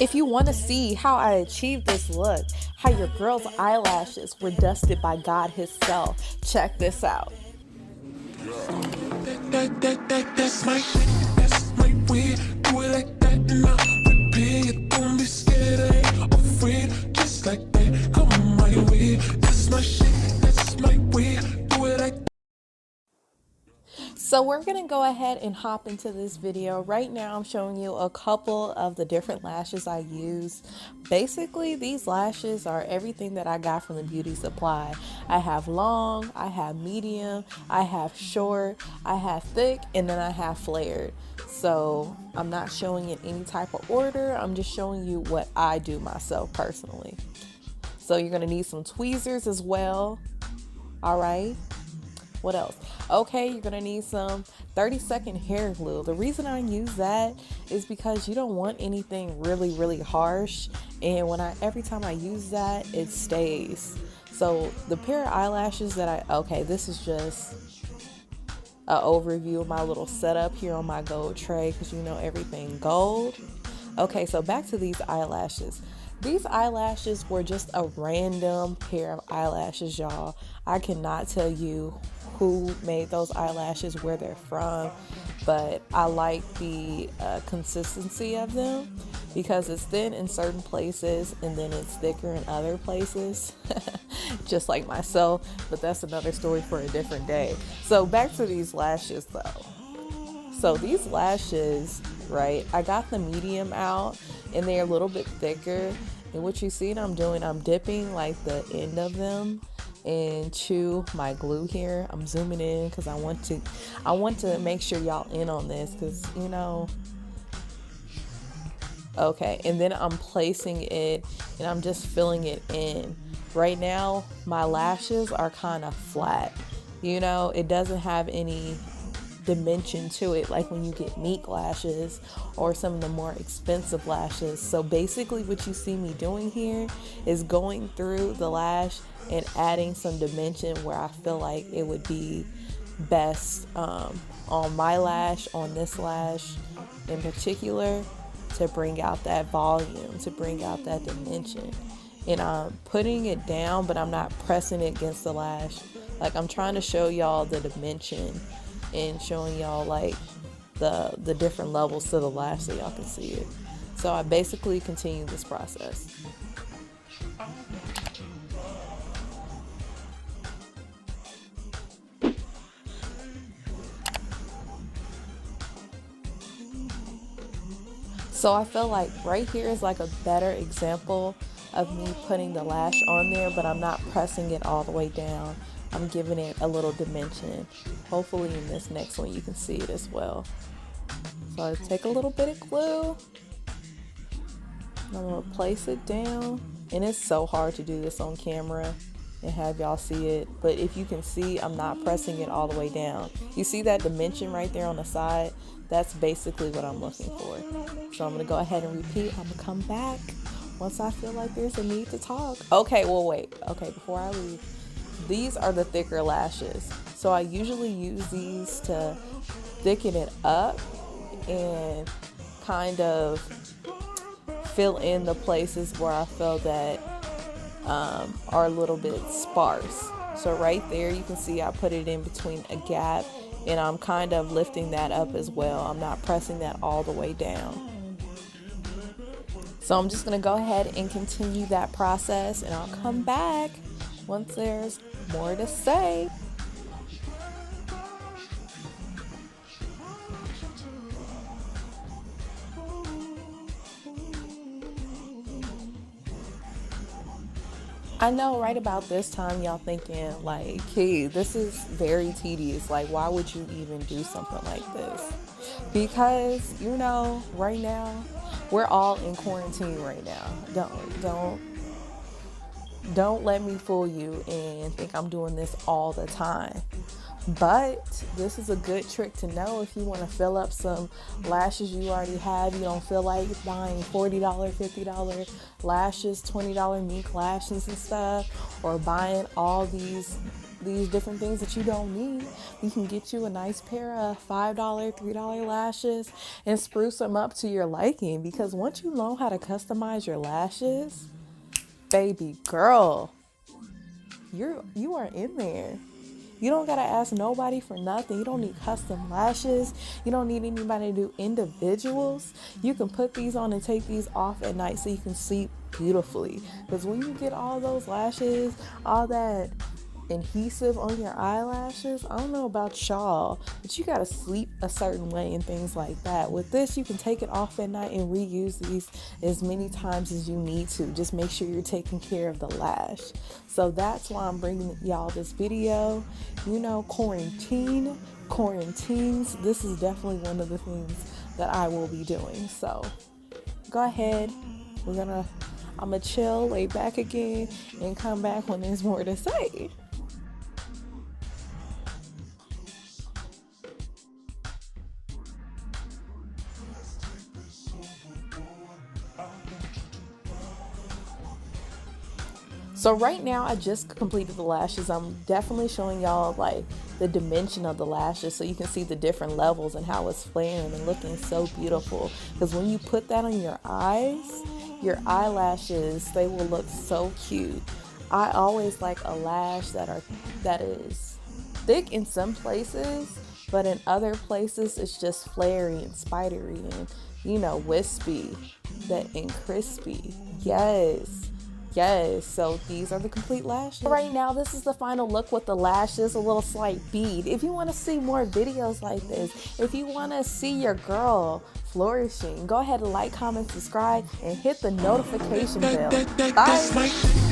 If you want to see how I achieved this look, how your girl's eyelashes were dusted by God Himself, check this out. That's my shit, that's my way. Do it like that and I'll repeat it. Don't be scared, I ain't afraid. Just like that, come my way. That's my shit, that's my way. Do it like that. So we're going to go ahead and hop into this video. Right now I'm showing you a couple of the different lashes I use. Basically, these lashes are everything that I got from the beauty supply. I have long, I have medium, I have short, I have thick, and then I have flared. So I'm not showing in any type of order. I'm just showing you what I do myself personally. So you're going to need some tweezers as well. All right. What else? Okay, you're gonna need some 30-second hair glue. The reason I use that is because you don't want anything really harsh, and every time I use that, it stays. So the pair of eyelashes that this is just an overview of my little setup here on my gold tray, because you know everything gold. Okay, so back to these eyelashes. These eyelashes were just a random pair of eyelashes, y'all. I cannot tell you who made those eyelashes, where they're from, but I like the consistency of them because it's thin in certain places and then it's thicker in other places, just like myself, but that's another story for a different day. So back to these lashes though. So these lashes, right, I got the medium out and they're a little bit thicker, and what you see I'm doing, I'm dipping like the end of them into my glue here. I'm zooming in because I want to make sure y'all in on this, because you know. Okay, and then I'm placing it and I'm just filling it in. Right now my lashes are kind of flat, you know, it doesn't have any dimension to it like when you get Mink lashes or some of the more expensive lashes. So basically what you see me doing here is going through the lash and adding some dimension where I feel like it would be best on my lash, on this lash in particular, to bring out that volume, to bring out that dimension. And I'm putting it down, but I'm not pressing it against the lash. Like, I'm trying to show y'all the dimension and showing y'all like the different levels to the lash so y'all can see it. So I basically continue this process. So I feel like right here is like a better example of me putting the lash on there, but I'm not pressing it all the way down. I'm giving it a little dimension. Hopefully in this next one you can see it as well. So I take a little bit of glue, and I'm gonna place it down. And it's so hard to do this on camera and have y'all see it, but if you can see, I'm not pressing it all the way down. You see that dimension right there on the side? That's basically what I'm looking for. So I'm gonna go ahead and repeat. I'm gonna come back once I feel like there's a need to talk. Okay, well wait. Okay, before I leave, these are the thicker lashes. So I usually use these to thicken it up and kind of fill in the places where I feel that are a little bit sparse. So right there you can see I put it in between a gap, and I'm kind of lifting that up as well. I'm not pressing that all the way down. So I'm just gonna go ahead and continue that process, and I'll come back once there's more to say. I know right about this time y'all thinking like, hey, this is very tedious. Like, why would you even do something like this? Because, you know, right now we're all in quarantine right now. Don't let me fool you and think I'm doing this all the time. But this is a good trick to know if you want to fill up some lashes you already have. You don't feel like buying $40, $50 lashes, $20 Mink lashes and stuff, or buying all these these different things that you don't need. We can get you a nice pair of $5, $3 lashes and spruce them up to your liking, because once you know how to customize your lashes, baby girl, you are in there. You don't gotta ask nobody for nothing. You don't need custom lashes. You don't need anybody to do individuals. You can put these on and take these off at night so you can sleep beautifully. Because when you get all those lashes, all that adhesive on your eyelashes, I don't know about y'all, but you gotta sleep a certain way and things like that. With this, you can take it off at night and reuse these as many times as you need to. Just make sure you're taking care of the lash. So that's why I'm bringing y'all this video. You know, quarantines, this is definitely one of the things that I will be doing. So go ahead, I'm gonna chill, lay back again, and come back when there's more to say. So right now I just completed the lashes. I'm definitely showing y'all like the dimension of the lashes so you can see the different levels and how it's flaring and looking so beautiful. Because when you put that on your eyes, your eyelashes, they will look so cute. I always like a lash that is thick in some places, but in other places it's just flary and spidery and, you know, wispy and crispy. Yes, so these are the complete lashes. Right now, this is the final look with the lashes, a little slight bead. If you want to see more videos like this, if you want to see your girl flourishing, go ahead and like, comment, subscribe, and hit the notification bell. Bye.